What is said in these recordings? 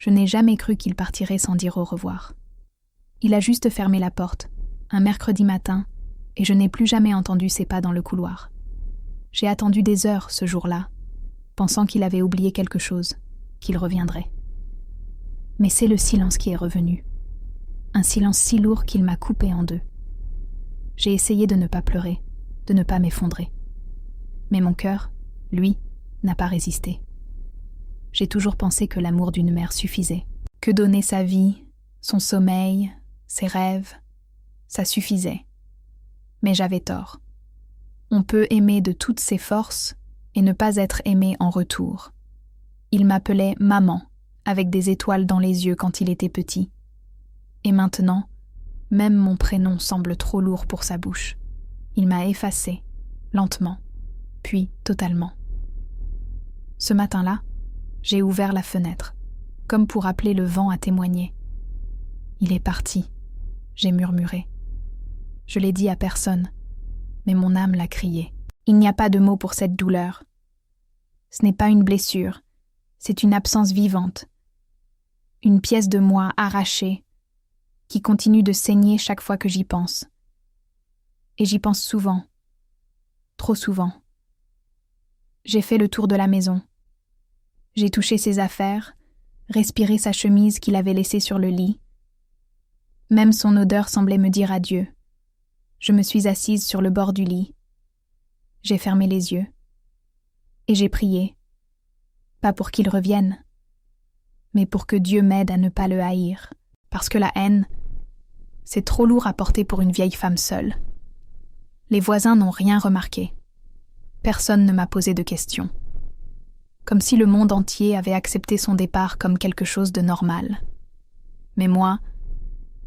Je n'ai jamais cru qu'il partirait sans dire au revoir. Il a juste fermé la porte, un mercredi matin, et je n'ai plus jamais entendu ses pas dans le couloir. J'ai attendu des heures ce jour-là, pensant qu'il avait oublié quelque chose, qu'il reviendrait. Mais c'est le silence qui est revenu. Un silence si lourd qu'il m'a coupé en deux. J'ai essayé de ne pas pleurer, de ne pas m'effondrer. Mais mon cœur, lui, n'a pas résisté. J'ai toujours pensé que l'amour d'une mère suffisait, que donner sa vie, son sommeil, ses rêves, ça suffisait. Mais j'avais tort. On peut aimer de toutes ses forces et ne pas être aimé en retour. Il m'appelait maman, avec des étoiles dans les yeux quand il était petit. Et maintenant, même mon prénom semble trop lourd pour sa bouche. Il m'a effacé, lentement, puis totalement. Ce matin-là, j'ai ouvert la fenêtre, comme pour appeler le vent à témoigner. Il est parti, j'ai murmuré. Je l'ai dit à personne, mais mon âme l'a crié. Il n'y a pas de mots pour cette douleur. Ce n'est pas une blessure, c'est une absence vivante. Une pièce de moi arrachée, qui continue de saigner chaque fois que j'y pense. Et j'y pense souvent, trop souvent. J'ai fait le tour de la maison. J'ai touché ses affaires, respiré sa chemise qu'il avait laissée sur le lit. Même son odeur semblait me dire adieu. Je me suis assise sur le bord du lit. J'ai fermé les yeux. Et j'ai prié. Pas pour qu'il revienne, mais pour que Dieu m'aide à ne pas le haïr. Parce que la haine, c'est trop lourd à porter pour une vieille femme seule. Les voisins n'ont rien remarqué. Personne ne m'a posé de questions. Comme si le monde entier avait accepté son départ comme quelque chose de normal. Mais moi,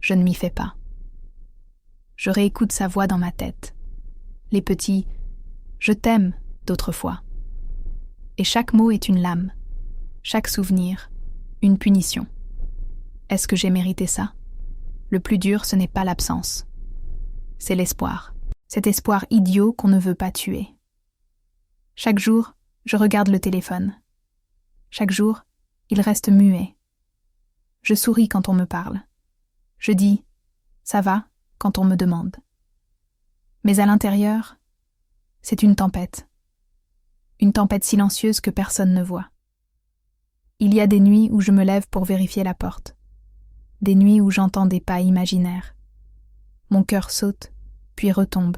je ne m'y fais pas. Je réécoute sa voix dans ma tête. Les petits « je t'aime » d'autrefois. Et chaque mot est une lame. Chaque souvenir, une punition. Est-ce que j'ai mérité ça? Le plus dur, ce n'est pas l'absence. C'est l'espoir. Cet espoir idiot qu'on ne veut pas tuer. Chaque jour, je regarde le téléphone. Chaque jour, il reste muet. Je souris quand on me parle. Je dis « ça va » quand on me demande. Mais à l'intérieur, c'est une tempête. Une tempête silencieuse que personne ne voit. Il y a des nuits où je me lève pour vérifier la porte. Des nuits où j'entends des pas imaginaires. Mon cœur saute, puis retombe.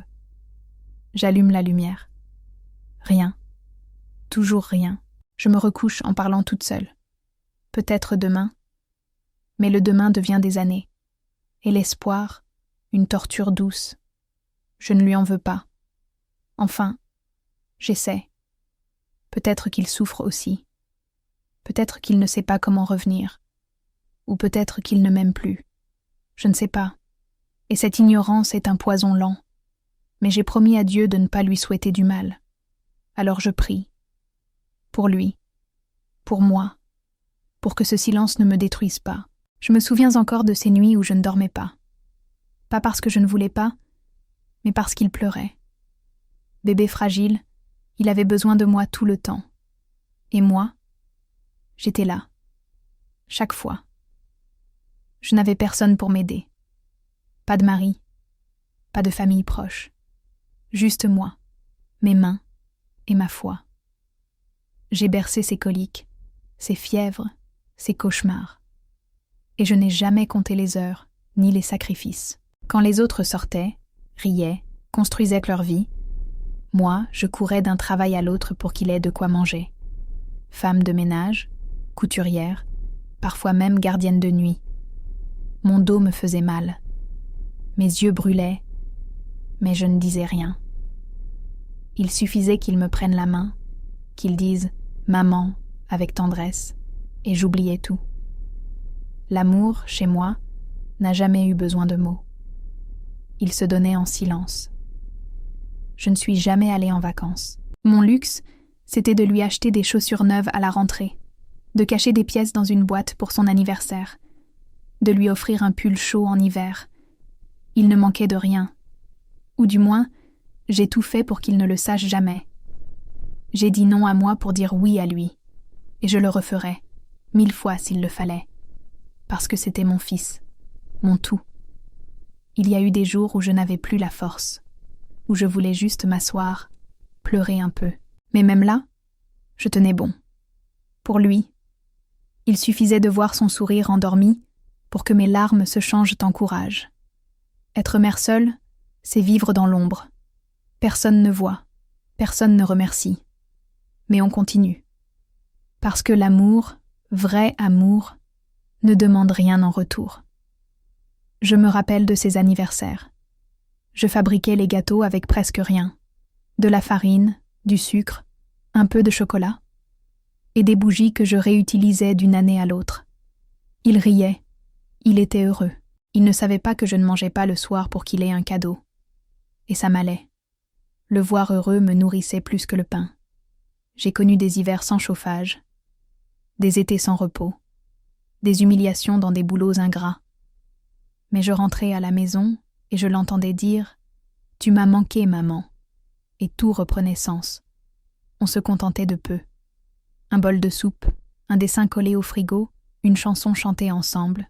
J'allume la lumière. Rien. Toujours rien. Je me recouche en parlant toute seule. Peut-être demain, mais le demain devient des années. Et l'espoir, une torture douce. Je ne lui en veux pas. Enfin, j'essaie. Peut-être qu'il souffre aussi. Peut-être qu'il ne sait pas comment revenir. Ou peut-être qu'il ne m'aime plus. Je ne sais pas. Et cette ignorance est un poison lent. Mais j'ai promis à Dieu de ne pas lui souhaiter du mal. Alors je prie. Pour lui. Pour moi. Pour que ce silence ne me détruise pas. Je me souviens encore de ces nuits où je ne dormais pas. Pas parce que je ne voulais pas, mais parce qu'il pleurait. Bébé fragile, il avait besoin de moi tout le temps. Et moi, j'étais là. Chaque fois. Je n'avais personne pour m'aider. Pas de mari. Pas de famille proche. Juste moi, mes mains et ma foi. J'ai bercé ses coliques, ses fièvres, ses cauchemars. Et je n'ai jamais compté les heures, ni les sacrifices. Quand les autres sortaient, riaient, construisaient leur vie, moi, je courais d'un travail à l'autre pour qu'il ait de quoi manger. Femme de ménage, couturière, parfois même gardienne de nuit. Mon dos me faisait mal. Mes yeux brûlaient, mais je ne disais rien. Il suffisait qu'ils me prennent la main, qu'ils disent « maman » avec tendresse, et j'oubliais tout. L'amour, chez moi, n'a jamais eu besoin de mots. Il se donnait en silence. Je ne suis jamais allée en vacances. Mon luxe, c'était de lui acheter des chaussures neuves à la rentrée, de cacher des pièces dans une boîte pour son anniversaire, de lui offrir un pull chaud en hiver. Il ne manquait de rien. Ou du moins, j'ai tout fait pour qu'il ne le sache jamais. J'ai dit non à moi pour dire oui à lui, et je le referai, 1000 fois s'il le fallait, parce que c'était mon fils, mon tout. Il y a eu des jours où je n'avais plus la force, où je voulais juste m'asseoir, pleurer un peu. Mais même là, je tenais bon. Pour lui, il suffisait de voir son sourire endormi pour que mes larmes se changent en courage. Être mère seule, c'est vivre dans l'ombre. Personne ne voit, personne ne remercie. Mais on continue. Parce que l'amour, vrai amour, ne demande rien en retour. Je me rappelle de ses anniversaires. Je fabriquais les gâteaux avec presque rien. De la farine, du sucre, un peu de chocolat, et des bougies que je réutilisais d'une année à l'autre. Il riait. Il était heureux. Il ne savait pas que je ne mangeais pas le soir pour qu'il ait un cadeau. Et ça m'allait. Le voir heureux me nourrissait plus que le pain. J'ai connu des hivers sans chauffage, des étés sans repos, des humiliations dans des boulots ingrats. Mais je rentrais à la maison et je l'entendais dire « Tu m'as manqué, maman », et tout reprenait sens. On se contentait de peu. Un bol de soupe, un dessin collé au frigo, une chanson chantée ensemble.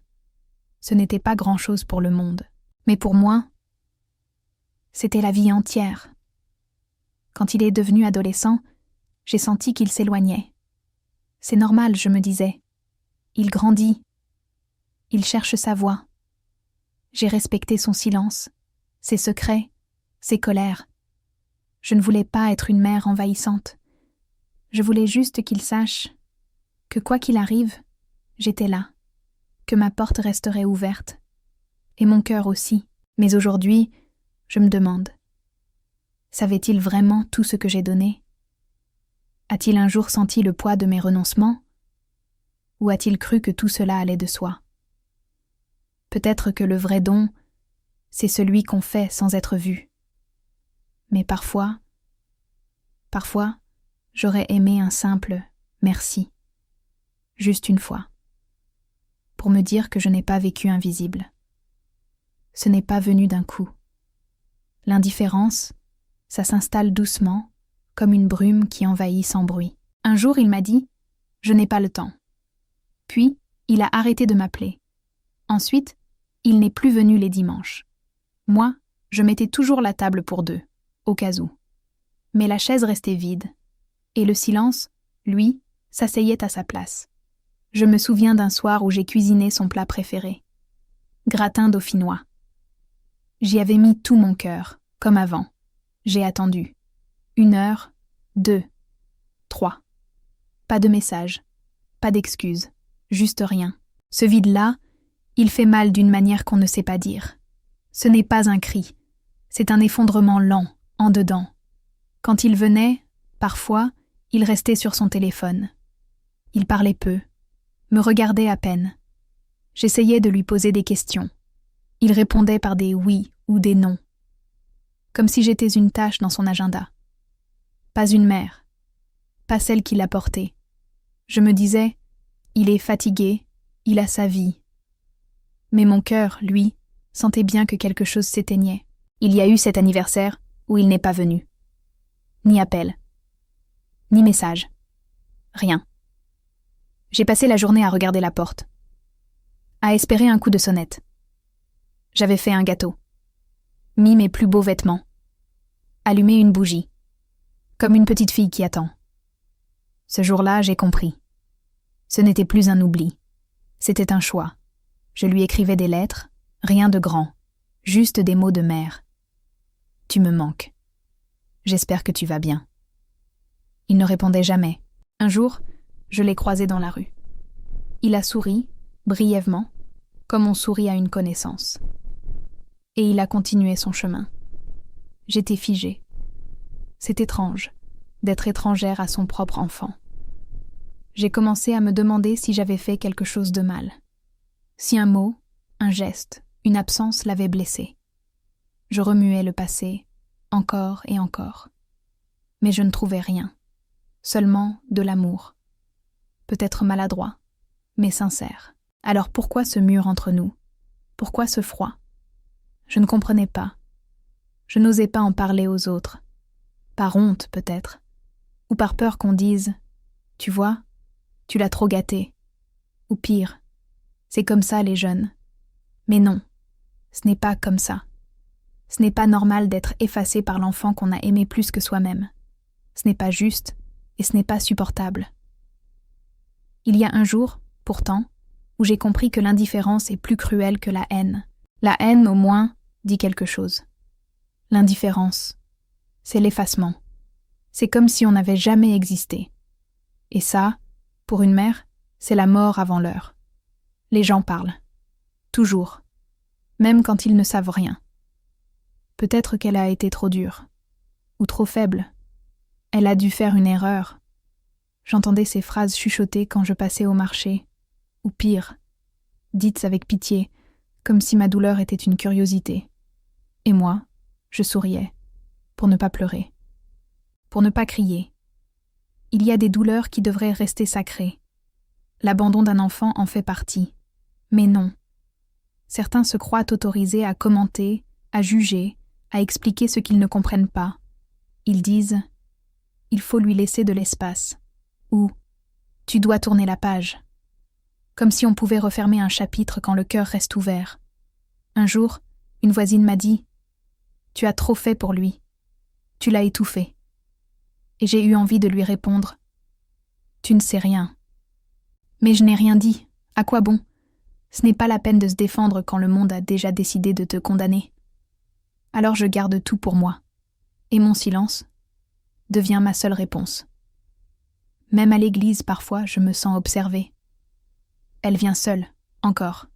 Ce n'était pas grand-chose pour le monde. Mais pour moi, c'était la vie entière. Quand il est devenu adolescent, j'ai senti qu'il s'éloignait. C'est normal, je me disais. Il grandit. Il cherche sa voie. J'ai respecté son silence, ses secrets, ses colères. Je ne voulais pas être une mère envahissante. Je voulais juste qu'il sache que quoi qu'il arrive, j'étais là, que ma porte resterait ouverte, et mon cœur aussi. Mais aujourd'hui, je me demande, savait-il vraiment tout ce que j'ai donné? A-t-il un jour senti le poids de mes renoncements? Ou a-t-il cru que tout cela allait de soi? Peut-être que le vrai don, c'est celui qu'on fait sans être vu. Mais parfois, j'aurais aimé un simple « merci », juste une fois, pour me dire que je n'ai pas vécu invisible. Ce n'est pas venu d'un coup. L'indifférence, ça s'installe doucement, comme une brume qui envahit sans bruit. Un jour, il m'a dit « Je n'ai pas le temps ». Puis, il a arrêté de m'appeler. Ensuite, il n'est plus venu les dimanches. Moi, je mettais toujours la table pour deux, au cas où. Mais la chaise restait vide, et le silence, lui, s'asseyait à sa place. Je me souviens d'un soir où j'ai cuisiné son plat préféré. Gratin dauphinois. J'y avais mis tout mon cœur, comme avant. J'ai attendu. 1 heure, 2, 3. Pas de message, pas d'excuses, juste rien. Ce vide-là, il fait mal d'une manière qu'on ne sait pas dire. Ce n'est pas un cri, c'est un effondrement lent, en dedans. Quand il venait, parfois, il restait sur son téléphone. Il parlait peu, me regardait à peine. J'essayais de lui poser des questions. Il répondait par des oui ou des non, comme si j'étais une tâche dans son agenda. Pas une mère, pas celle qui l'a porté. Je me disais, il est fatigué, il a sa vie. Mais mon cœur, lui, sentait bien que quelque chose s'éteignait. Il y a eu cet anniversaire où il n'est pas venu. Ni appel, ni message, rien. J'ai passé la journée à regarder la porte, à espérer un coup de sonnette. J'avais fait un gâteau, mis mes plus beaux vêtements, allumé une bougie, comme une petite fille qui attend. Ce jour-là, j'ai compris. Ce n'était plus un oubli, c'était un choix. Je lui écrivais des lettres, rien de grand, juste des mots de mère. Tu me manques. J'espère que tu vas bien. Il ne répondait jamais. Un jour, je l'ai croisé dans la rue. Il a souri, brièvement, comme on sourit à une connaissance. Et il a continué son chemin. J'étais figée. C'est étrange, d'être étrangère à son propre enfant. J'ai commencé à me demander si j'avais fait quelque chose de mal. Si un mot, un geste, une absence l'avaient blessé. Je remuais le passé, encore et encore. Mais je ne trouvais rien. Seulement de l'amour. Peut-être maladroit, mais sincère. Alors pourquoi ce mur entre nous? Pourquoi ce froid? Je ne comprenais pas. Je n'osais pas en parler aux autres. Par honte, peut-être. Ou par peur qu'on dise « Tu vois, tu l'as trop gâté. Ou pire, c'est comme ça les jeunes. Mais non, ce n'est pas comme ça. Ce n'est pas normal d'être effacé par l'enfant qu'on a aimé plus que soi-même. Ce n'est pas juste et ce n'est pas supportable. Il y a un jour, pourtant, où j'ai compris que l'indifférence est plus cruelle que la haine. La haine, au moins, dit quelque chose. L'indifférence, c'est l'effacement. C'est comme si on n'avait jamais existé. Et ça, pour une mère, c'est la mort avant l'heure. Les gens parlent. Toujours. Même quand ils ne savent rien. Peut-être qu'elle a été trop dure. Ou trop faible. Elle a dû faire une erreur. J'entendais ces phrases chuchotées quand je passais au marché. Ou pire, dites avec pitié, comme si ma douleur était une curiosité. Et moi, je souriais, pour ne pas pleurer. Pour ne pas crier. Il y a des douleurs qui devraient rester sacrées. L'abandon d'un enfant en fait partie. Mais non. Certains se croient autorisés à commenter, à juger, à expliquer ce qu'ils ne comprennent pas. Ils disent « Il faut lui laisser de l'espace » ou « Tu dois tourner la page ». Comme si on pouvait refermer un chapitre quand le cœur reste ouvert. Un jour, une voisine m'a dit « Tu as trop fait pour lui. Tu l'as étouffé. » Et j'ai eu envie de lui répondre « Tu ne sais rien. » Mais je n'ai rien dit. À quoi bon? Ce n'est pas la peine de se défendre quand le monde a déjà décidé de te condamner. Alors je garde tout pour moi. Et mon silence devient ma seule réponse. Même à l'église, parfois, je me sens observée. Elle vient seule, encore.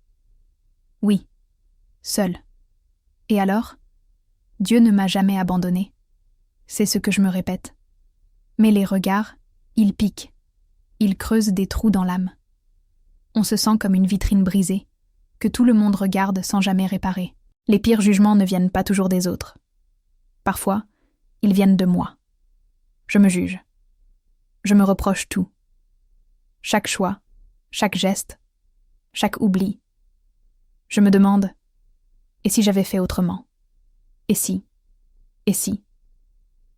Oui, seule. Et alors? Dieu ne m'a jamais abandonnée. C'est ce que je me répète. Mais les regards, ils piquent. Ils creusent des trous dans l'âme. On se sent comme une vitrine brisée, que tout le monde regarde sans jamais réparer. Les pires jugements ne viennent pas toujours des autres. Parfois, ils viennent de moi. Je me juge. Je me reproche tout. Chaque choix, chaque geste, chaque oubli. Je me demande, et si j'avais fait autrement? Et si? Et si?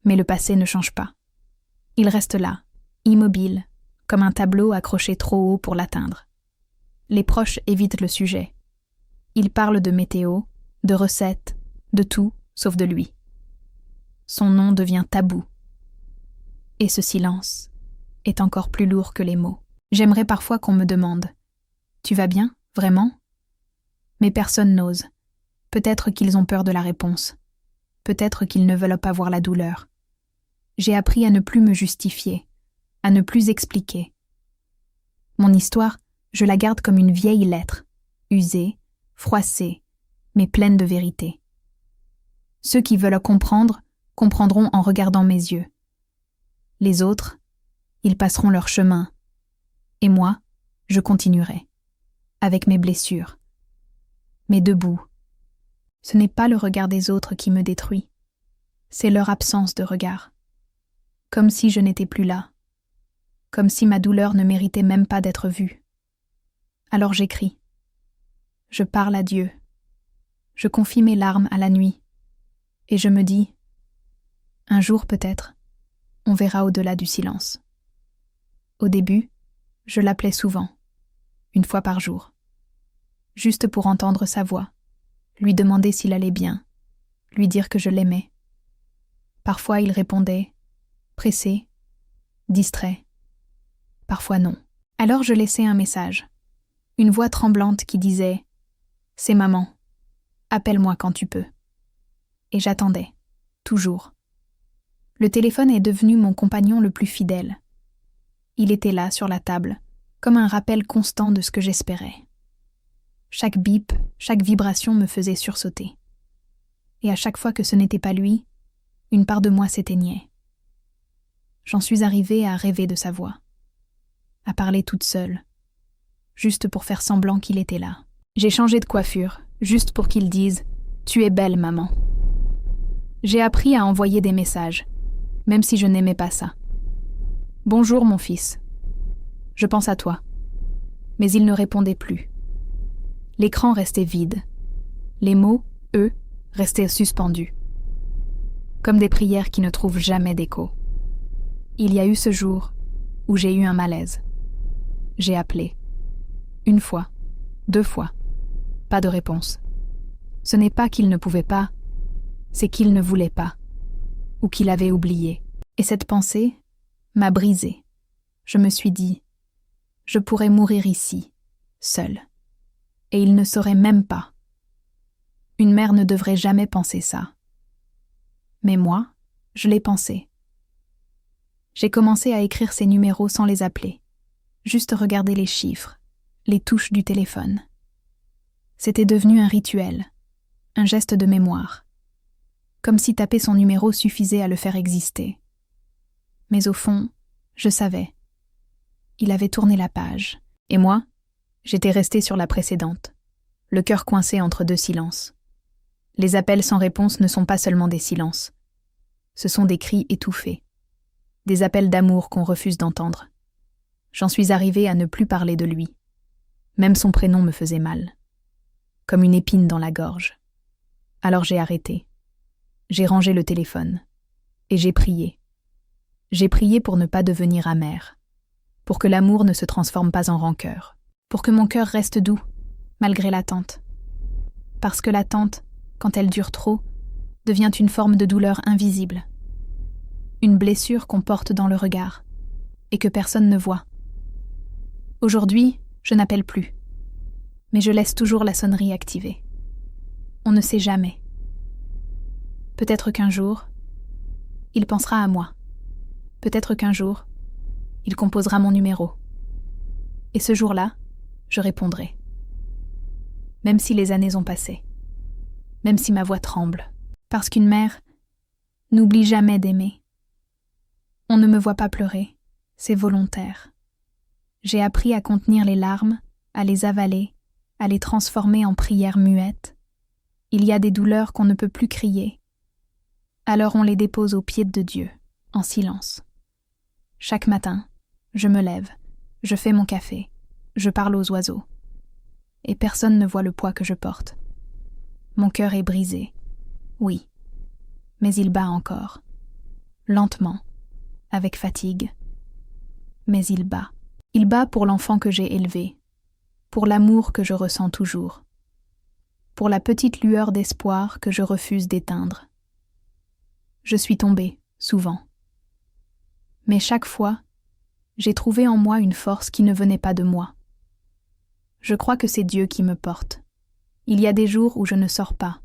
Mais le passé ne change pas. Il reste là, immobile, comme un tableau accroché trop haut pour l'atteindre. Les proches évitent le sujet. Ils parlent de météo, de recettes, de tout, sauf de lui. Son nom devient tabou. Et ce silence est encore plus lourd que les mots. J'aimerais parfois qu'on me demande « Tu vas bien, vraiment ?» Mais personne n'ose. Peut-être qu'ils ont peur de la réponse. Peut-être qu'ils ne veulent pas voir la douleur. J'ai appris à ne plus me justifier, à ne plus expliquer. Mon histoire, je la garde comme une vieille lettre, usée, froissée, mais pleine de vérité. Ceux qui veulent comprendre, comprendront en regardant mes yeux. Les autres, ils passeront leur chemin. Et moi, je continuerai, avec mes blessures. Mais debout. Ce n'est pas le regard des autres qui me détruit, c'est leur absence de regard. Comme si je n'étais plus là, comme si ma douleur ne méritait même pas d'être vue. Alors j'écris. Je parle à Dieu. Je confie mes larmes à la nuit. Et je me dis, un jour peut-être, on verra au-delà du silence. Au début, je l'appelais souvent, 1 fois par jour, juste pour entendre sa voix, lui demander s'il allait bien, lui dire que je l'aimais. Parfois il répondait, pressé, distrait. Parfois non. Alors je laissais un message, une voix tremblante qui disait « C'est maman, appelle-moi quand tu peux ». Et j'attendais, toujours. Le téléphone est devenu mon compagnon le plus fidèle. Il était là, sur la table, comme un rappel constant de ce que j'espérais. Chaque bip, chaque vibration me faisait sursauter. Et à chaque fois que ce n'était pas lui, une part de moi s'éteignait. J'en suis arrivée à rêver de sa voix, à parler toute seule, juste pour faire semblant qu'il était là. J'ai changé de coiffure, juste pour qu'il dise « Tu es belle, maman ». J'ai appris à envoyer des messages, même si je n'aimais pas ça. « Bonjour, mon fils. Je pense à toi. » Mais il ne répondait plus. L'écran restait vide. Les mots, eux, restaient suspendus. Comme des prières qui ne trouvent jamais d'écho. Il y a eu ce jour où j'ai eu un malaise. J'ai appelé. 1 fois, 2 fois. Pas de réponse. Ce n'est pas qu'il ne pouvait pas, c'est qu'il ne voulait pas, ou qu'il avait oublié. Et cette pensée m'a brisée. Je me suis dit, je pourrais mourir ici, seule. Et il ne saurait même pas. Une mère ne devrait jamais penser ça. Mais moi, je l'ai pensé. J'ai commencé à écrire ces numéros sans les appeler, juste regarder les chiffres, les touches du téléphone. C'était devenu un rituel, un geste de mémoire, comme si taper son numéro suffisait à le faire exister. Mais au fond, je savais. Il avait tourné la page, et moi, j'étais restée sur la précédente, le cœur coincé entre 2 silences. Les appels sans réponse ne sont pas seulement des silences. Ce sont des cris étouffés, des appels d'amour qu'on refuse d'entendre. J'en suis arrivée à ne plus parler de lui. Même son prénom me faisait mal, comme une épine dans la gorge. Alors j'ai arrêté. J'ai rangé le téléphone. Et j'ai prié. J'ai prié pour ne pas devenir amère, pour que l'amour ne se transforme pas en rancœur, pour que mon cœur reste doux, malgré l'attente. Parce que l'attente, quand elle dure trop, devient une forme de douleur invisible. Une blessure qu'on porte dans le regard, et que personne ne voit. Aujourd'hui, je n'appelle plus, mais je laisse toujours la sonnerie activée. On ne sait jamais. Peut-être qu'un jour, il pensera à moi. Peut-être qu'un jour, il composera mon numéro. Et ce jour-là, je répondrai. Même si les années ont passé. Même si ma voix tremble. Parce qu'une mère n'oublie jamais d'aimer. On ne me voit pas pleurer, c'est volontaire. J'ai appris à contenir les larmes, à les avaler, à les transformer en prières muettes. Il y a des douleurs qu'on ne peut plus crier. Alors on les dépose aux pieds de Dieu, en silence. Chaque matin, je me lève, je fais mon café, je parle aux oiseaux. Et personne ne voit le poids que je porte. Mon cœur est brisé, oui, mais il bat encore. Lentement, avec fatigue. Mais il bat. Il bat pour l'enfant que j'ai élevé, pour l'amour que je ressens toujours, pour la petite lueur d'espoir que je refuse d'éteindre. Je suis tombée, souvent. Mais chaque fois, j'ai trouvé en moi une force qui ne venait pas de moi. Je crois que c'est Dieu qui me porte. Il y a des jours où je ne sors pas,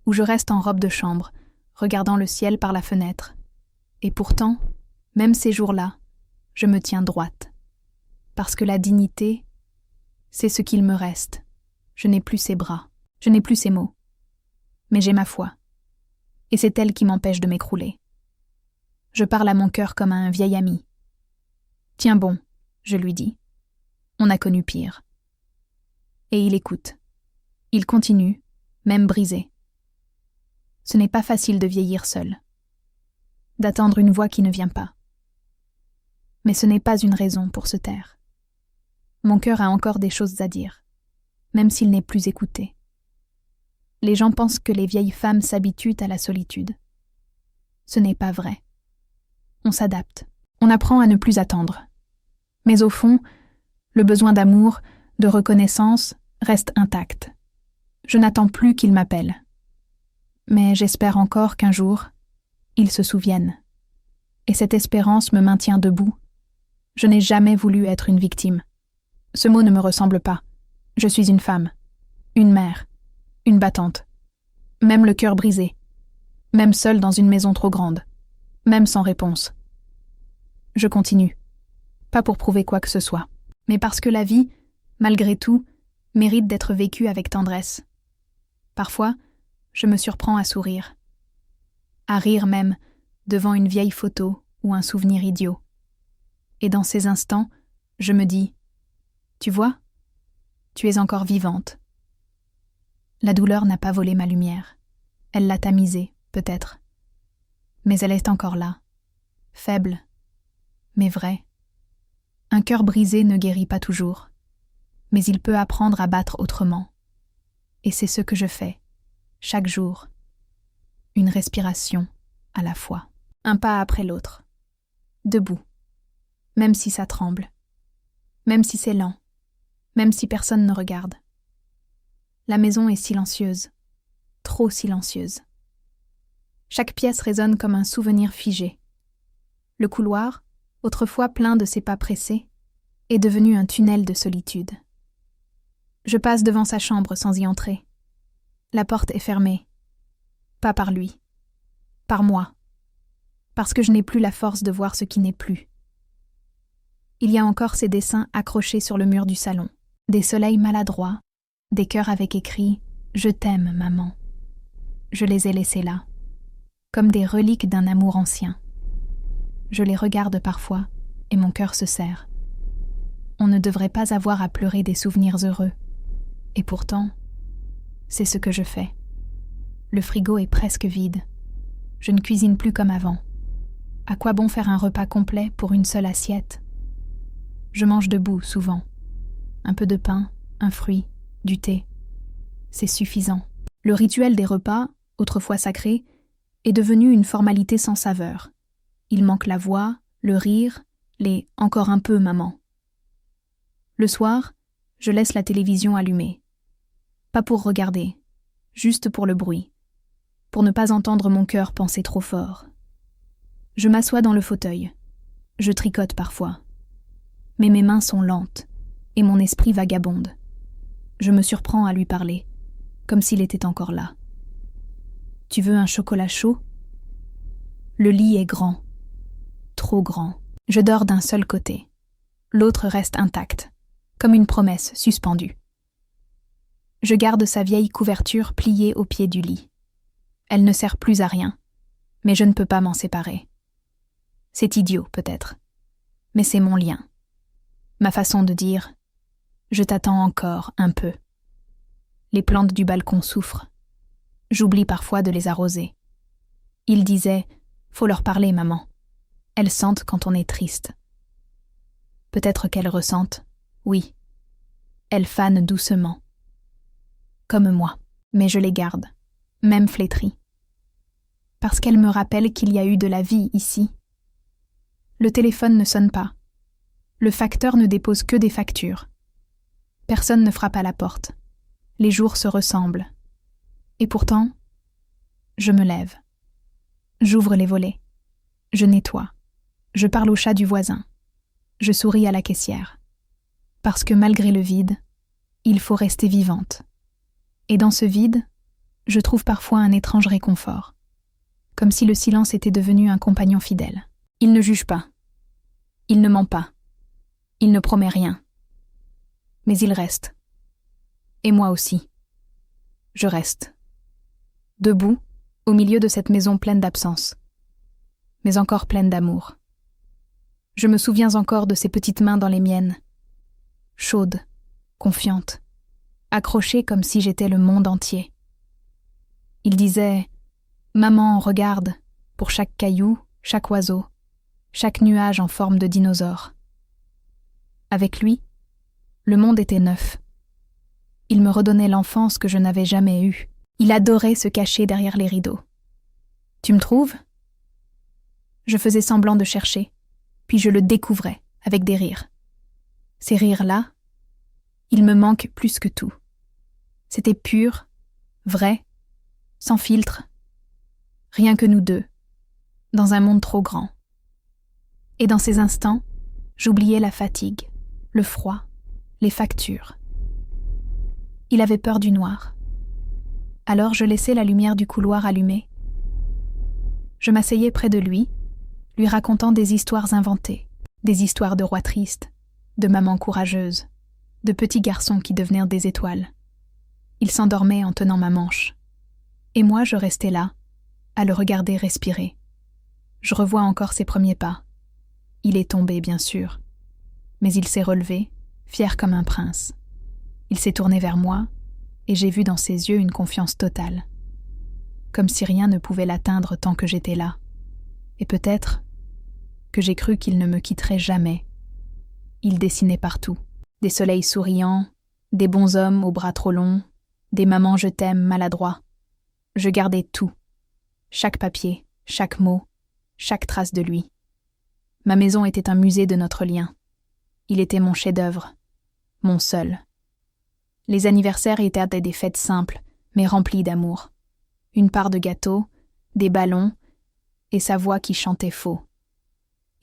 où je reste en robe de chambre, regardant le ciel par la fenêtre. Et pourtant, même ces jours-là, je me tiens droite. Parce que la dignité, c'est ce qu'il me reste. Je n'ai plus ses bras, je n'ai plus ses mots. Mais j'ai ma foi. Et c'est elle qui m'empêche de m'écrouler. Je parle à mon cœur comme à un vieil ami. Tiens bon, je lui dis. On a connu pire. Et il écoute. Il continue, même brisé. Ce n'est pas facile de vieillir seul. D'attendre une voix qui ne vient pas. Mais ce n'est pas une raison pour se taire. Mon cœur a encore des choses à dire, même s'il n'est plus écouté. Les gens pensent que les vieilles femmes s'habituent à la solitude. Ce n'est pas vrai. On s'adapte. On apprend à ne plus attendre. Mais au fond, le besoin d'amour, de reconnaissance, reste intact. Je n'attends plus qu'il m'appelle. Mais j'espère encore qu'un jour, il se souvienne. Et cette espérance me maintient debout. Je n'ai jamais voulu être une victime. Ce mot ne me ressemble pas. Je suis une femme, une mère, une battante. Même le cœur brisé. Même seule dans une maison trop grande. Même sans réponse. Je continue. Pas pour prouver quoi que ce soit, mais parce que la vie, malgré tout, mérite d'être vécue avec tendresse. Parfois, je me surprends à sourire. À rire même, devant une vieille photo ou un souvenir idiot. Et dans ces instants, je me dis « Tu vois, tu es encore vivante. » La douleur n'a pas volé ma lumière. Elle l'a tamisée, peut-être. Mais elle est encore là, faible, mais vraie. Un cœur brisé ne guérit pas toujours, mais il peut apprendre à battre autrement. Et c'est ce que je fais, chaque jour. Une respiration à la fois, un pas après l'autre, debout, même si ça tremble, même si c'est lent, même si personne ne regarde. La maison est silencieuse, trop silencieuse. Chaque pièce résonne comme un souvenir figé. Le couloir, autrefois plein de ses pas pressés, est devenu un tunnel de solitude. Je passe devant sa chambre sans y entrer. La porte est fermée. Pas par lui. Par moi. Parce que je n'ai plus la force de voir ce qui n'est plus. Il y a encore ces dessins accrochés sur le mur du salon. Des soleils maladroits, des cœurs avec écrit « Je t'aime, maman ». Je les ai laissés là, comme des reliques d'un amour ancien. Je les regarde parfois et mon cœur se serre. On ne devrait pas avoir à pleurer des souvenirs heureux. Et pourtant, c'est ce que je fais. Le frigo est presque vide. Je ne cuisine plus comme avant. À quoi bon faire un repas complet pour une seule assiette ? Je mange debout, souvent. Un peu de pain, un fruit, du thé. C'est suffisant. Le rituel des repas, autrefois sacré, est devenu une formalité sans saveur. Il manque la voix, le rire, les « encore un peu, maman ». Le soir, je laisse la télévision allumée. Pas pour regarder, juste pour le bruit, pour ne pas entendre mon cœur penser trop fort. Je m'assois dans le fauteuil. Je tricote parfois. Mais mes mains sont lentes et mon esprit vagabonde. Je me surprends à lui parler, comme s'il était encore là. « Tu veux un chocolat chaud ?» Le lit est grand, trop grand. Je dors d'un seul côté. L'autre reste intact, comme une promesse suspendue. Je garde sa vieille couverture pliée au pied du lit. Elle ne sert plus à rien, mais je ne peux pas m'en séparer. C'est idiot, peut-être, mais c'est mon lien. Ma façon de dire « Je t'attends encore un peu ». Les plantes du balcon souffrent. J'oublie parfois de les arroser. Il disait « Faut leur parler, maman. Elles sentent quand on est triste. » Peut-être qu'elles ressentent, oui. Elles fanent doucement. Comme moi, mais je les garde, même flétries. Parce qu'elles me rappellent qu'il y a eu de la vie ici. Le téléphone ne sonne pas. Le facteur ne dépose que des factures. Personne ne frappe à la porte. Les jours se ressemblent. Et pourtant, je me lève. J'ouvre les volets. Je nettoie. Je parle au chat du voisin. Je souris à la caissière. Parce que malgré le vide, il faut rester vivante. Et dans ce vide, je trouve parfois un étrange réconfort. Comme si le silence était devenu un compagnon fidèle. Il ne juge pas. Il ne ment pas. Il ne promet rien. Mais il reste. Et moi aussi. Je reste. Debout, au milieu de cette maison pleine d'absence. Mais encore pleine d'amour. Je me souviens encore de ses petites mains dans les miennes. Chaudes, confiantes, accrochées comme si j'étais le monde entier. Il disait « Maman, regarde, pour chaque caillou, chaque oiseau, chaque nuage en forme de dinosaure. » Avec lui, le monde était neuf. Il me redonnait l'enfance que je n'avais jamais eue. Il adorait se cacher derrière les rideaux. « Tu me trouves ?» Je faisais semblant de chercher, puis je le découvrais avec des rires. Ces rires-là, ils me manquent plus que tout. C'était pur, vrai, sans filtre, rien que nous deux, dans un monde trop grand. Et dans ces instants, j'oubliais la fatigue, le froid, les factures. Il avait peur du noir. Alors je laissais la lumière du couloir allumée. Je m'asseyais près de lui racontant des histoires inventées, des histoires de rois tristes, de mamans courageuses, de petits garçons qui devenaient des étoiles. Il s'endormait en tenant ma manche. Et moi, je restais là, à le regarder respirer. Je revois encore ses premiers pas. Il est tombé, bien sûr. Mais il s'est relevé, fier comme un prince. Il s'est tourné vers moi, et j'ai vu dans ses yeux une confiance totale. Comme si rien ne pouvait l'atteindre tant que j'étais là. Et peut-être que j'ai cru qu'il ne me quitterait jamais. Il dessinait partout. Des soleils souriants, des bonshommes aux bras trop longs, des mamans je t'aime maladroits. Je gardais tout. Chaque papier, chaque mot, chaque trace de lui. Ma maison était un musée de notre lien. Il était mon chef-d'œuvre, mon seul. Les anniversaires étaient des fêtes simples, mais remplies d'amour. Une part de gâteau, des ballons, et sa voix qui chantait faux.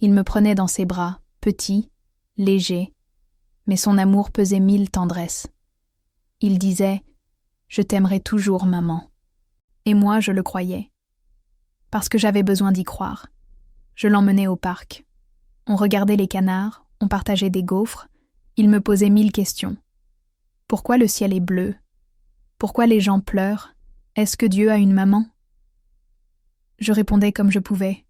Il me prenait dans ses bras, petit, léger, mais son amour pesait 1000 tendresses. Il disait « Je t'aimerai toujours, maman ». Et moi, je le croyais. Parce que j'avais besoin d'y croire. Je l'emmenais au parc. On regardait les canards, on partageait des gaufres, il me posait 1000 questions. Pourquoi le ciel est bleu? Pourquoi les gens pleurent? Est-ce que Dieu a une maman? Je répondais comme je pouvais,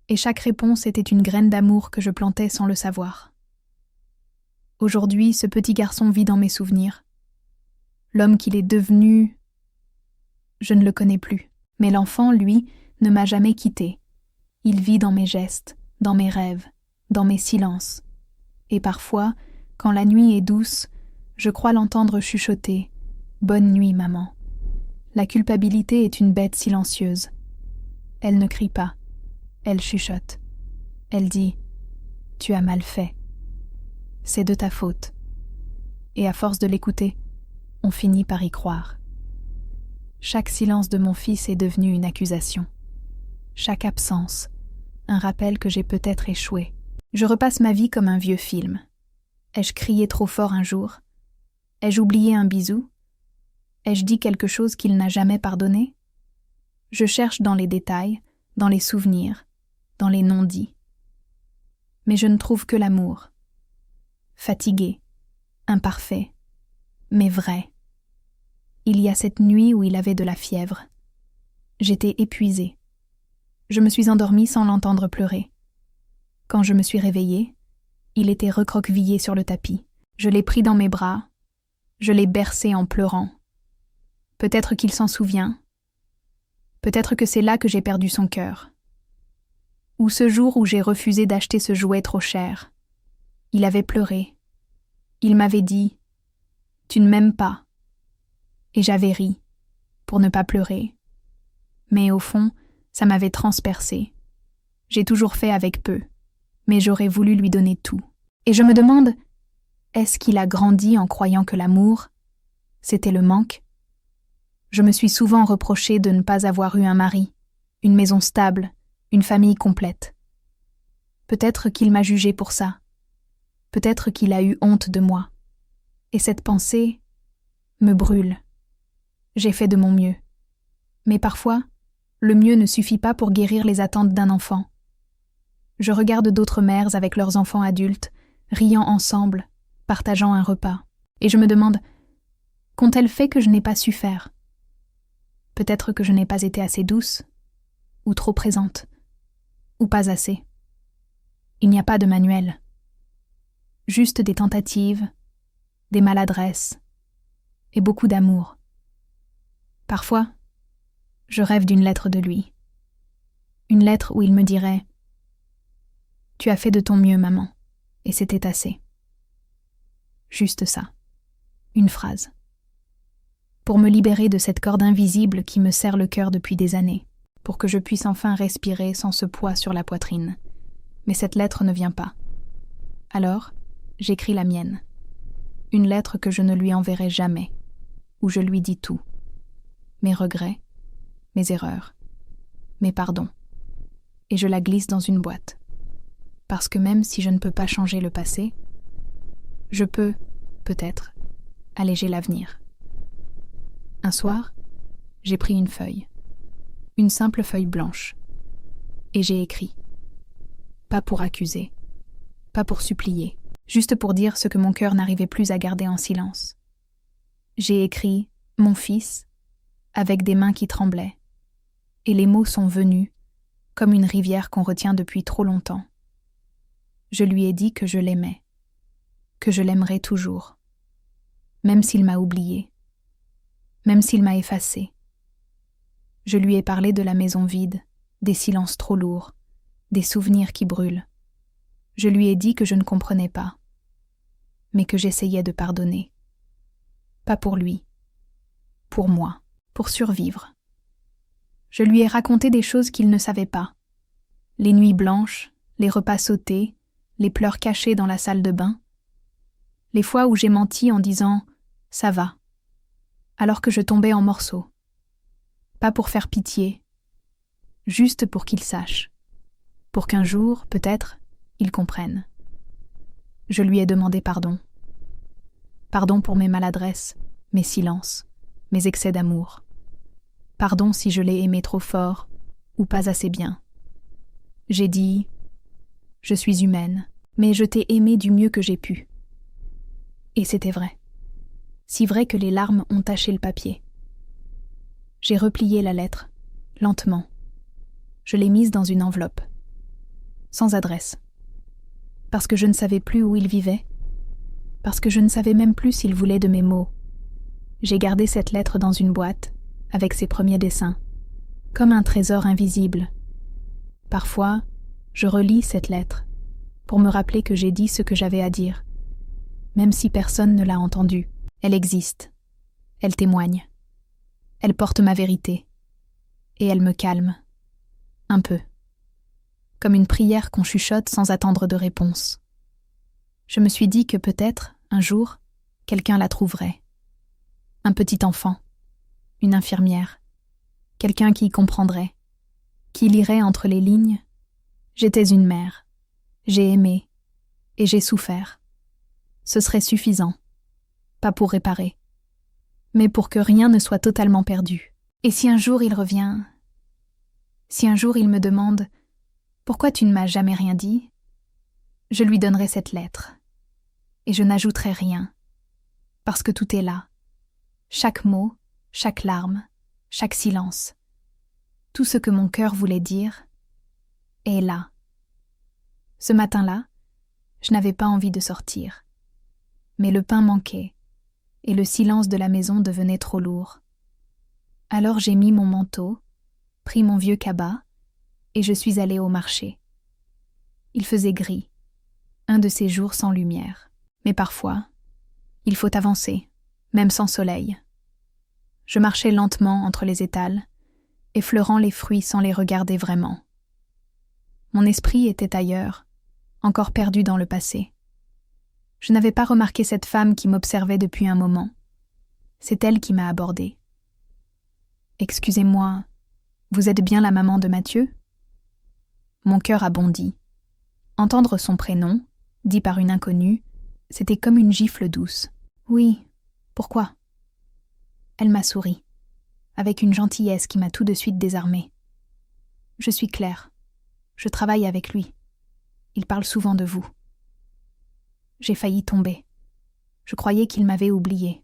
et chaque réponse était une graine d'amour que je plantais sans le savoir. Aujourd'hui, ce petit garçon vit dans mes souvenirs. L'homme qu'il est devenu, je ne le connais plus, mais l'enfant, lui, ne m'a jamais quitté. Il vit dans mes gestes, dans mes rêves, dans mes silences. Et parfois, quand la nuit est douce, je crois l'entendre chuchoter « Bonne nuit, maman ». La culpabilité est une bête silencieuse. Elle ne crie pas, elle chuchote. Elle dit « Tu as mal fait. C'est de ta faute. » Et à force de l'écouter, on finit par y croire. Chaque silence de mon fils est devenu une accusation. Chaque absence, un rappel que j'ai peut-être échoué. Je repasse ma vie comme un vieux film. Ai-je crié trop fort un jour? Ai-je oublié un bisou? Ai-je dit quelque chose qu'il n'a jamais pardonné? Je cherche dans les détails, dans les souvenirs, dans les non-dits. Mais je ne trouve que l'amour. Fatigué, imparfait, mais vrai. Il y a cette nuit où il avait de la fièvre. J'étais épuisée. Je me suis endormie sans l'entendre pleurer. Quand je me suis réveillée, il était recroquevillé sur le tapis. Je l'ai pris dans mes bras. Je l'ai bercé en pleurant. Peut-être qu'il s'en souvient. Peut-être que c'est là que j'ai perdu son cœur. Ou ce jour où j'ai refusé d'acheter ce jouet trop cher. Il avait pleuré. Il m'avait dit « Tu ne m'aimes pas ». Et j'avais ri, pour ne pas pleurer. Mais au fond, ça m'avait transpercée. J'ai toujours fait avec peu, mais j'aurais voulu lui donner tout. Et je me demande, est-ce qu'il a grandi en croyant que l'amour, c'était le manque? Je me suis souvent reproché de ne pas avoir eu un mari, une maison stable, une famille complète. Peut-être qu'il m'a jugée pour ça. Peut-être qu'il a eu honte de moi. Et cette pensée me brûle. J'ai fait de mon mieux. Mais parfois, le mieux ne suffit pas pour guérir les attentes d'un enfant. Je regarde d'autres mères avec leurs enfants adultes, riant ensemble, partageant un repas. Et je me demande, qu'ont-elles fait que je n'ai pas su faire? Peut-être que je n'ai pas été assez douce, ou trop présente, ou pas assez. Il n'y a pas de manuel. Juste des tentatives, des maladresses, et beaucoup d'amour. Parfois, je rêve d'une lettre de lui. Une lettre où il me dirait « Tu as fait de ton mieux, maman, et c'était assez. » Juste ça, une phrase. Pour me libérer de cette corde invisible qui me serre le cœur depuis des années, pour que je puisse enfin respirer sans ce poids sur la poitrine. Mais cette lettre ne vient pas. Alors, j'écris la mienne. Une lettre que je ne lui enverrai jamais, où je lui dis tout. Mes regrets, mes erreurs, mes pardons. Et je la glisse dans une boîte. Parce que même si je ne peux pas changer le passé, je peux, peut-être, alléger l'avenir. Un soir, j'ai pris une feuille. Une simple feuille blanche. Et j'ai écrit. Pas pour accuser, pas pour supplier, juste pour dire ce que mon cœur n'arrivait plus à garder en silence. J'ai écrit « Mon fils » avec des mains qui tremblaient. Et les mots sont venus, comme une rivière qu'on retient depuis trop longtemps. Je lui ai dit que je l'aimais, que je l'aimerais toujours, même s'il m'a oublié, même s'il m'a effacé. Je lui ai parlé de la maison vide, des silences trop lourds, des souvenirs qui brûlent. Je lui ai dit que je ne comprenais pas, mais que j'essayais de pardonner. Pas pour lui, pour moi, pour survivre. Je lui ai raconté des choses qu'il ne savait pas. Les nuits blanches, les repas sautés, les pleurs cachés dans la salle de bain. Les fois où j'ai menti en disant « ça va », alors que je tombais en morceaux. Pas pour faire pitié, juste pour qu'il sache. Pour qu'un jour, peut-être, il comprenne. Je lui ai demandé pardon. Pardon pour mes maladresses, mes silences, mes excès d'amour. Pardon si je l'ai aimé trop fort ou pas assez bien. J'ai dit « je suis humaine, mais je t'ai aimé du mieux que j'ai pu ». Et c'était vrai. Si vrai que les larmes ont taché le papier. J'ai replié la lettre, lentement. Je l'ai mise dans une enveloppe. Sans adresse. Parce que je ne savais plus où il vivait. Parce que je ne savais même plus s'il voulait de mes mots. J'ai gardé cette lettre dans une boîte, avec ses premiers dessins, comme un trésor invisible. Parfois, je relis cette lettre, pour me rappeler que j'ai dit ce que j'avais à dire. Même si personne ne l'a entendue, elle existe. Elle témoigne. Elle porte ma vérité. Et elle me calme. Un peu. Comme une prière qu'on chuchote sans attendre de réponse. Je me suis dit que peut-être, un jour, quelqu'un la trouverait. Un petit enfant, une infirmière, quelqu'un qui comprendrait, qui lirait entre les lignes. J'étais une mère, j'ai aimé, et j'ai souffert. Ce serait suffisant, pas pour réparer, mais pour que rien ne soit totalement perdu. Et si un jour il revient, si un jour il me demande « Pourquoi tu ne m'as jamais rien dit ?», je lui donnerai cette lettre, et je n'ajouterai rien, parce que tout est là. Chaque mot, chaque larme, chaque silence. Tout ce que mon cœur voulait dire est là. Ce matin-là, je n'avais pas envie de sortir. Mais le pain manquait, et le silence de la maison devenait trop lourd. Alors j'ai mis mon manteau, pris mon vieux cabas, et je suis allée au marché. Il faisait gris, un de ces jours sans lumière. Mais parfois, il faut avancer, même sans soleil. Je marchais lentement entre les étals, effleurant les fruits sans les regarder vraiment. Mon esprit était ailleurs, encore perdu dans le passé. Je n'avais pas remarqué cette femme qui m'observait depuis un moment. C'est elle qui m'a abordée. « Excusez-moi, vous êtes bien la maman de Mathieu ?» Mon cœur a bondi. Entendre son prénom, dit par une inconnue, c'était comme une gifle douce. « Oui, pourquoi ?» Elle m'a souri, avec une gentillesse qui m'a tout de suite désarmée. « Je suis Claire. Je travaille avec lui. Il parle souvent de vous. » J'ai failli tomber. Je croyais qu'il m'avait oubliée.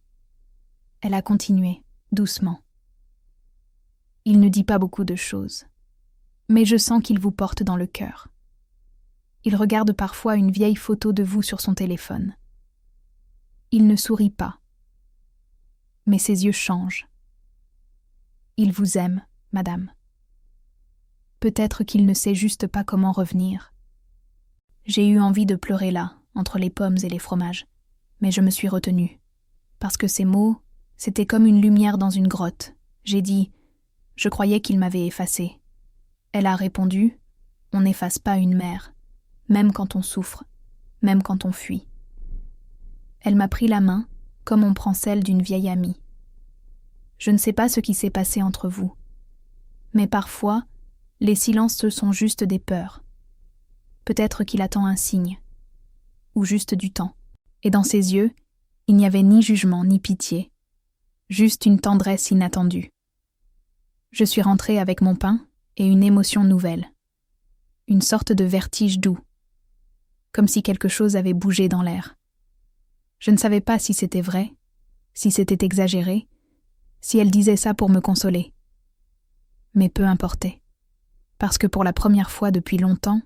Elle a continué, doucement. « Il ne dit pas beaucoup de choses, mais je sens qu'il vous porte dans le cœur. Il regarde parfois une vieille photo de vous sur son téléphone. Il ne sourit pas, mais ses yeux changent. Il vous aime, madame. Peut-être qu'il ne sait juste pas comment revenir. » J'ai eu envie de pleurer là, entre les pommes et les fromages, mais je me suis retenue. Parce que ces mots, c'était comme une lumière dans une grotte. J'ai dit « Je croyais qu'il m'avait effacée. » Elle a répondu « On n'efface pas une mère, même quand on souffre, même quand on fuit. » Elle m'a pris la main, comme on prend celle d'une vieille amie. Je ne sais pas ce qui s'est passé entre vous, mais parfois, les silences sont juste des peurs. Peut-être qu'il attend un signe, ou juste du temps. Et dans ses yeux, il n'y avait ni jugement ni pitié, juste une tendresse inattendue. Je suis rentrée avec mon pain et une émotion nouvelle, une sorte de vertige doux, comme si quelque chose avait bougé dans l'air. Je ne savais pas si c'était vrai, si c'était exagéré, si elle disait ça pour me consoler. Mais peu importait, parce que pour la première fois depuis longtemps,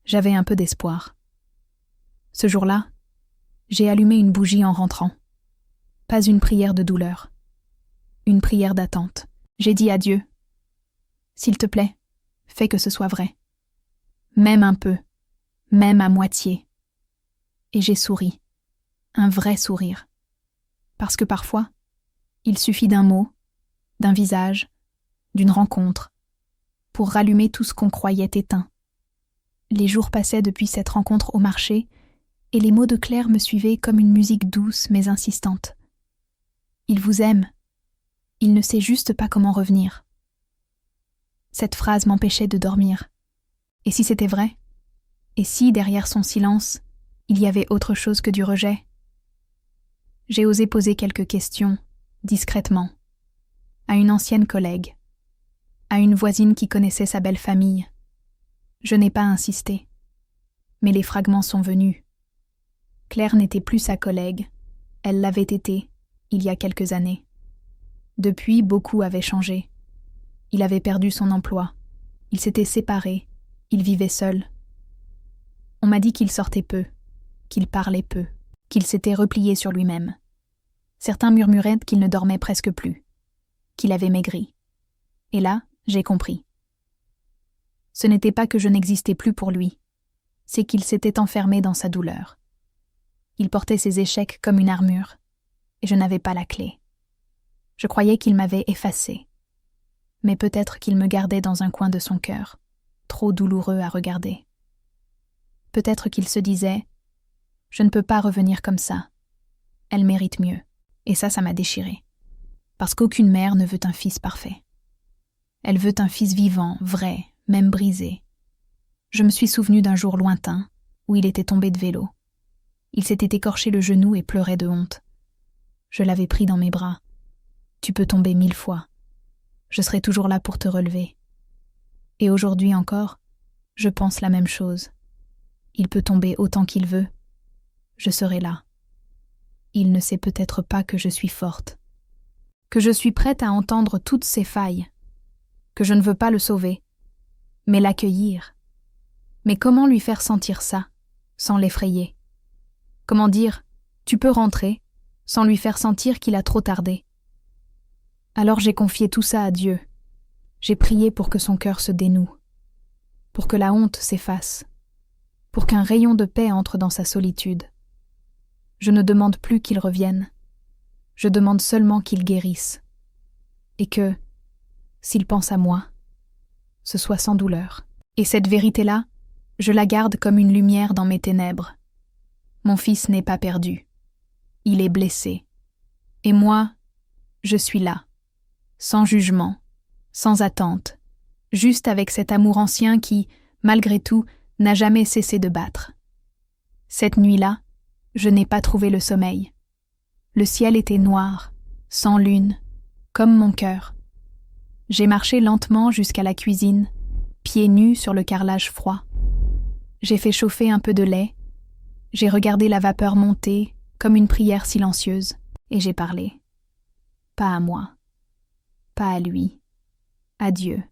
j'avais un peu d'espoir. Ce jour-là, j'ai allumé une bougie en rentrant. Pas une prière de douleur, une prière d'attente. J'ai dit à Dieu, « S'il te plaît, fais que ce soit vrai. Même un peu, même à moitié. » Et j'ai souri, un vrai sourire. Parce que parfois, il suffit d'un mot, d'un visage, d'une rencontre, pour rallumer tout ce qu'on croyait éteint. Les jours passaient depuis cette rencontre au marché, et les mots de Claire me suivaient comme une musique douce mais insistante. Il vous aime. Il ne sait juste pas comment revenir. Cette phrase m'empêchait de dormir. Et si c'était vrai? Et si, derrière son silence, il y avait autre chose que du rejet? J'ai osé poser quelques questions, discrètement, à une ancienne collègue, à une voisine qui connaissait sa belle famille. Je n'ai pas insisté. Mais les fragments sont venus. Claire n'était plus sa collègue. Elle l'avait été, il y a quelques années. Depuis, beaucoup avait changé. Il avait perdu son emploi. Il s'était séparé. Il vivait seul. On m'a dit qu'il sortait peu, qu'il parlait peu, qu'il s'était replié sur lui-même. Certains murmuraient qu'il ne dormait presque plus, qu'il avait maigri. Et là, j'ai compris. Ce n'était pas que je n'existais plus pour lui, c'est qu'il s'était enfermé dans sa douleur. Il portait ses échecs comme une armure, et je n'avais pas la clé. Je croyais qu'il m'avait effacée, mais peut-être qu'il me gardait dans un coin de son cœur, trop douloureux à regarder. Peut-être qu'il se disait « Je ne peux pas revenir comme ça. Elle mérite mieux. » Et ça m'a déchiré. Parce qu'aucune mère ne veut un fils parfait. Elle veut un fils vivant, vrai, même brisé. Je me suis souvenu d'un jour lointain où il était tombé de vélo. Il s'était écorché le genou et pleurait de honte. Je l'avais pris dans mes bras. « Tu peux tomber 1000 fois. Je serai toujours là pour te relever. » Et aujourd'hui encore, je pense la même chose. Il peut tomber autant qu'il veut. Je serai là. Il ne sait peut-être pas que je suis forte, que je suis prête à entendre toutes ses failles, que je ne veux pas le sauver, mais l'accueillir. Mais comment lui faire sentir ça, sans l'effrayer? Comment dire « tu peux rentrer » sans lui faire sentir qu'il a trop tardé? Alors j'ai confié tout ça à Dieu. J'ai prié pour que son cœur se dénoue, pour que la honte s'efface, pour qu'un rayon de paix entre dans sa solitude. Je ne demande plus qu'il revienne. Je demande seulement qu'il guérisse. Et que, s'il pense à moi, ce soit sans douleur. Et cette vérité-là, je la garde comme une lumière dans mes ténèbres. Mon fils n'est pas perdu. Il est blessé. Et moi, je suis là, sans jugement, sans attente, juste avec cet amour ancien qui, malgré tout, n'a jamais cessé de battre. Cette nuit-là, je n'ai pas trouvé le sommeil. Le ciel était noir, sans lune, comme mon cœur. J'ai marché lentement jusqu'à la cuisine, pieds nus sur le carrelage froid. J'ai fait chauffer un peu de lait. J'ai regardé la vapeur monter, comme une prière silencieuse, et j'ai parlé. Pas à moi, pas à lui, à Dieu.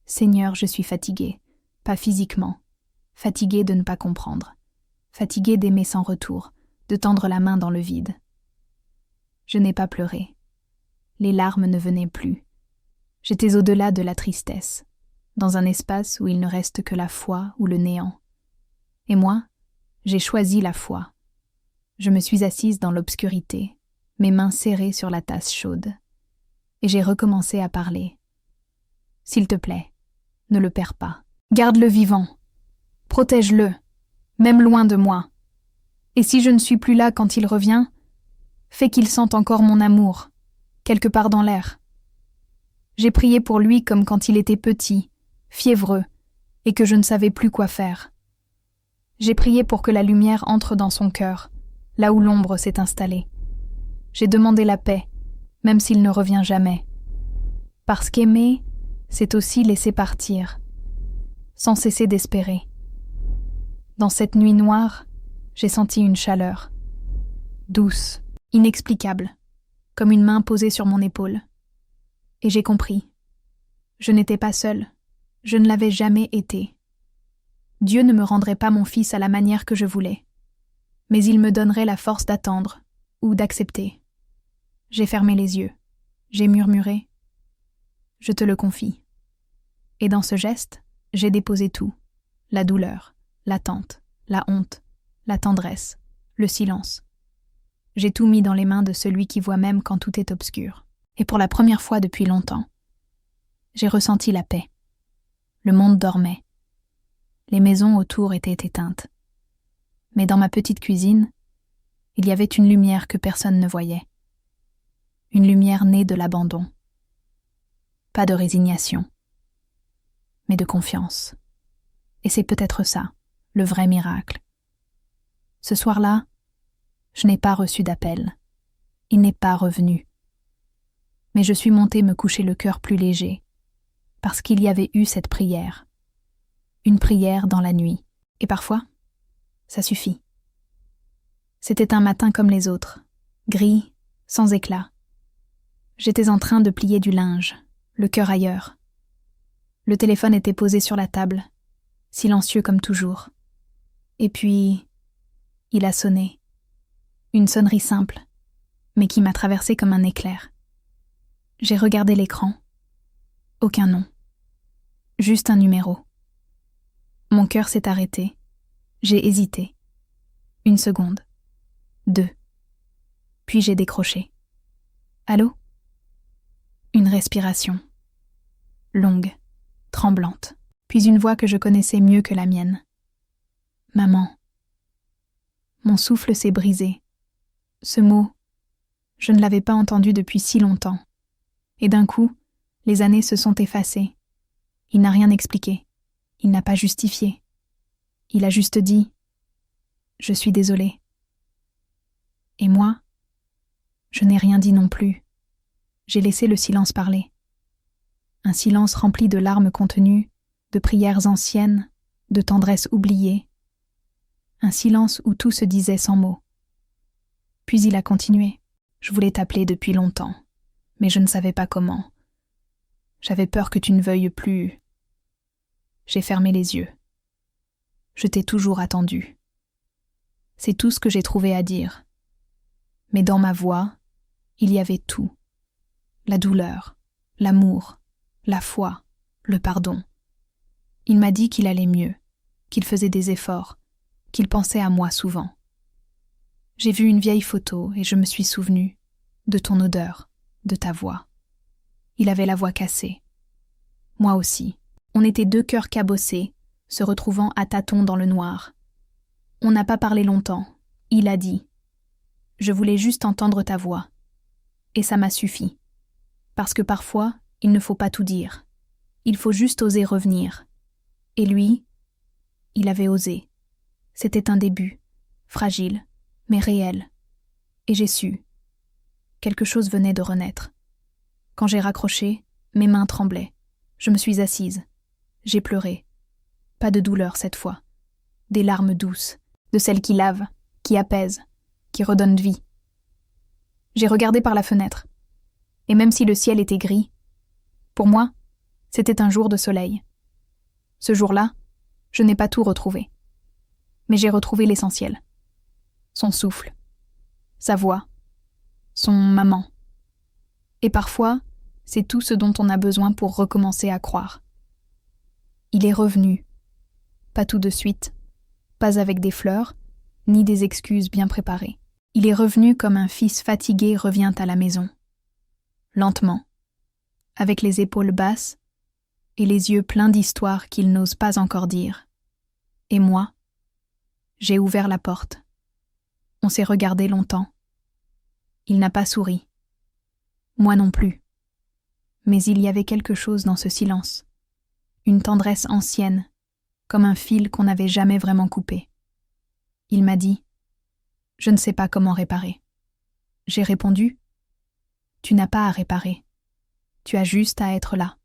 Seigneur, je suis fatiguée, pas physiquement, fatiguée de ne pas comprendre. Fatiguée d'aimer sans retour, de tendre la main dans le vide. Je n'ai pas pleuré. Les larmes ne venaient plus. J'étais au-delà de la tristesse, dans un espace où il ne reste que la foi ou le néant. Et moi, j'ai choisi la foi. Je me suis assise dans l'obscurité, mes mains serrées sur la tasse chaude. Et j'ai recommencé à parler. S'il te plaît, ne le perds pas. Garde-le vivant. Protège-le. Même loin de moi. Et si je ne suis plus là quand il revient, fais qu'il sente encore mon amour, quelque part dans l'air. J'ai prié pour lui comme quand il était petit, fiévreux, et que je ne savais plus quoi faire. J'ai prié pour que la lumière entre dans son cœur, là où l'ombre s'est installée. J'ai demandé la paix, même s'il ne revient jamais. Parce qu'aimer, c'est aussi laisser partir, sans cesser d'espérer. Dans cette nuit noire, j'ai senti une chaleur, douce, inexplicable, comme une main posée sur mon épaule. Et j'ai compris. Je n'étais pas seule, je ne l'avais jamais été. Dieu ne me rendrait pas mon fils à la manière que je voulais, mais il me donnerait la force d'attendre ou d'accepter. J'ai fermé les yeux, j'ai murmuré « Je te le confie ». Et dans ce geste, j'ai déposé tout, la douleur, l'attente, la honte, la tendresse, le silence. J'ai tout mis dans les mains de celui qui voit même quand tout est obscur. Et pour la première fois depuis longtemps, j'ai ressenti la paix. Le monde dormait. Les maisons autour étaient éteintes. Mais dans ma petite cuisine, il y avait une lumière que personne ne voyait. Une lumière née de l'abandon. Pas de résignation, mais de confiance. Et c'est peut-être ça, le vrai miracle. Ce soir-là, je n'ai pas reçu d'appel. Il n'est pas revenu. Mais je suis montée me coucher le cœur plus léger, parce qu'il y avait eu cette prière. Une prière dans la nuit. Et parfois, ça suffit. C'était un matin comme les autres, gris, sans éclat. J'étais en train de plier du linge, le cœur ailleurs. Le téléphone était posé sur la table, silencieux comme toujours. Et puis, il a sonné. Une sonnerie simple, mais qui m'a traversé comme un éclair. J'ai regardé l'écran. Aucun nom. Juste un numéro. Mon cœur s'est arrêté. J'ai hésité. 1 seconde. 2. Puis j'ai décroché. Allô ? Une respiration. Longue, tremblante. Puis une voix que je connaissais mieux que la mienne. Maman. Mon souffle s'est brisé. Ce mot, je ne l'avais pas entendu depuis si longtemps. Et d'un coup, les années se sont effacées. Il n'a rien expliqué. Il n'a pas justifié. Il a juste dit « Je suis désolée ». Et moi, je n'ai rien dit non plus. J'ai laissé le silence parler. Un silence rempli de larmes contenues, de prières anciennes, de tendresse oubliée. Un silence où tout se disait sans mots. Puis il a continué. Je voulais t'appeler depuis longtemps, mais je ne savais pas comment. J'avais peur que tu ne veuilles plus. J'ai fermé les yeux. Je t'ai toujours attendu. C'est tout ce que j'ai trouvé à dire. Mais dans ma voix, il y avait tout. La douleur, l'amour, la foi, le pardon. Il m'a dit qu'il allait mieux, qu'il faisait des efforts, qu'il pensait à moi souvent. J'ai vu une vieille photo et je me suis souvenue de ton odeur, de ta voix. Il avait la voix cassée. Moi aussi. On était 2 cœurs cabossés, se retrouvant à tâtons dans le noir. On n'a pas parlé longtemps. Il a dit « Je voulais juste entendre ta voix. » Et ça m'a suffi. Parce que parfois, il ne faut pas tout dire. Il faut juste oser revenir. Et lui, il avait osé. C'était un début, fragile, mais réel. Et j'ai su. Quelque chose venait de renaître. Quand j'ai raccroché, mes mains tremblaient. Je me suis assise. J'ai pleuré. Pas de douleur cette fois. Des larmes douces, de celles qui lavent, qui apaisent, qui redonnent vie. J'ai regardé par la fenêtre. Et même si le ciel était gris, pour moi, c'était un jour de soleil. Ce jour-là, je n'ai pas tout retrouvé. Mais j'ai retrouvé l'essentiel. Son souffle, sa voix, son maman. Et parfois, c'est tout ce dont on a besoin pour recommencer à croire. Il est revenu. Pas tout de suite, pas avec des fleurs, ni des excuses bien préparées. Il est revenu comme un fils fatigué revient à la maison. Lentement, avec les épaules basses et les yeux pleins d'histoires qu'il n'ose pas encore dire. Et moi, j'ai ouvert la porte. On s'est regardé longtemps. Il n'a pas souri. Moi non plus. Mais il y avait quelque chose dans ce silence. Une tendresse ancienne, comme un fil qu'on n'avait jamais vraiment coupé. Il m'a dit « Je ne sais pas comment réparer ». J'ai répondu « Tu n'as pas à réparer. Tu as juste à être là. »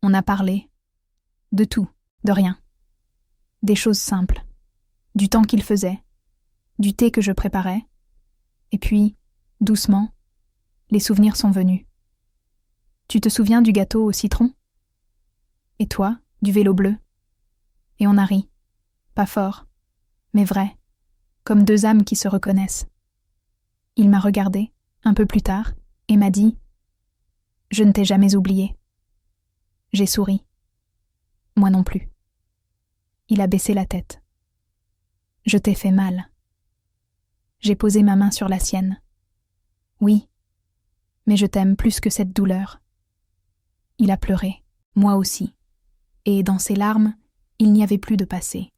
On a parlé. De tout, de rien. Des choses simples. Du temps qu'il faisait. Du thé que je préparais. Et puis, doucement, les souvenirs sont venus. Tu te souviens du gâteau au citron ? Et toi, du vélo bleu ? Et on a ri. Pas fort, mais vrai, comme 2 âmes qui se reconnaissent. Il m'a regardé, un peu plus tard, et m'a dit « Je ne t'ai jamais oublié. » J'ai souri. Moi non plus. Il a baissé la tête. « Je t'ai fait mal. » J'ai posé ma main sur la sienne. « Oui, mais je t'aime plus que cette douleur. » Il a pleuré, moi aussi. Et dans ses larmes, il n'y avait plus de passé.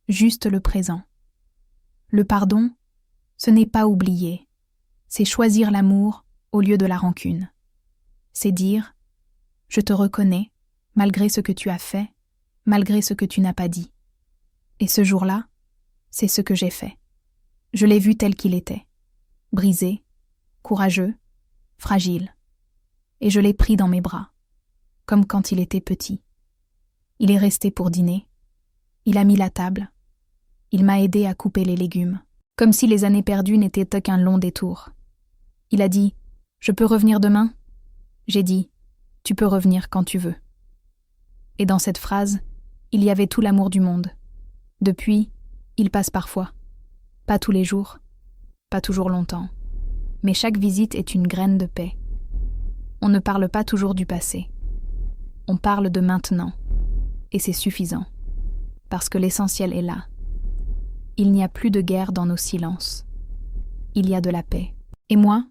juste le présent. Le pardon, ce n'est pas oublier, c'est choisir l'amour au lieu de la rancune. C'est dire « Je te reconnais, malgré ce que tu as fait, malgré ce que tu n'as pas dit. » Et ce jour-là, c'est ce que j'ai fait. Je l'ai vu tel qu'il était, brisé, courageux, fragile. Et je l'ai pris dans mes bras, comme quand il était petit. Il est resté pour dîner, il a mis la table, il m'a aidé à couper les légumes, comme si les années perdues n'étaient qu'un long détour. Il a dit « Je peux revenir demain ?» J'ai dit « Tu peux revenir quand tu veux. » Et dans cette phrase, il y avait tout l'amour du monde. Depuis, il passe parfois. Pas tous les jours, pas toujours longtemps. Mais chaque visite est une graine de paix. On ne parle pas toujours du passé. On parle de maintenant. Et c'est suffisant. Parce que l'essentiel est là. Il n'y a plus de guerre dans nos silences. Il y a de la paix. Et moi,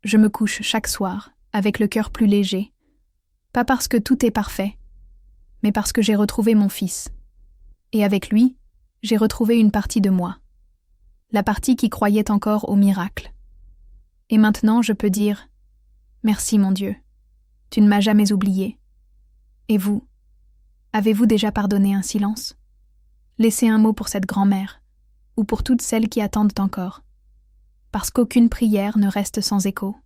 je me couche chaque soir avec le cœur plus léger. Pas parce que tout est parfait, mais parce que j'ai retrouvé mon fils. Et avec lui, j'ai retrouvé une partie de moi. La partie qui croyait encore au miracle. Et maintenant, je peux dire « Merci, mon Dieu, tu ne m'as jamais oublié. » Et vous, avez-vous déjà pardonné un silence? Laissez un mot pour cette grand-mère, ou pour toutes celles qui attendent encore. Parce qu'aucune prière ne reste sans écho.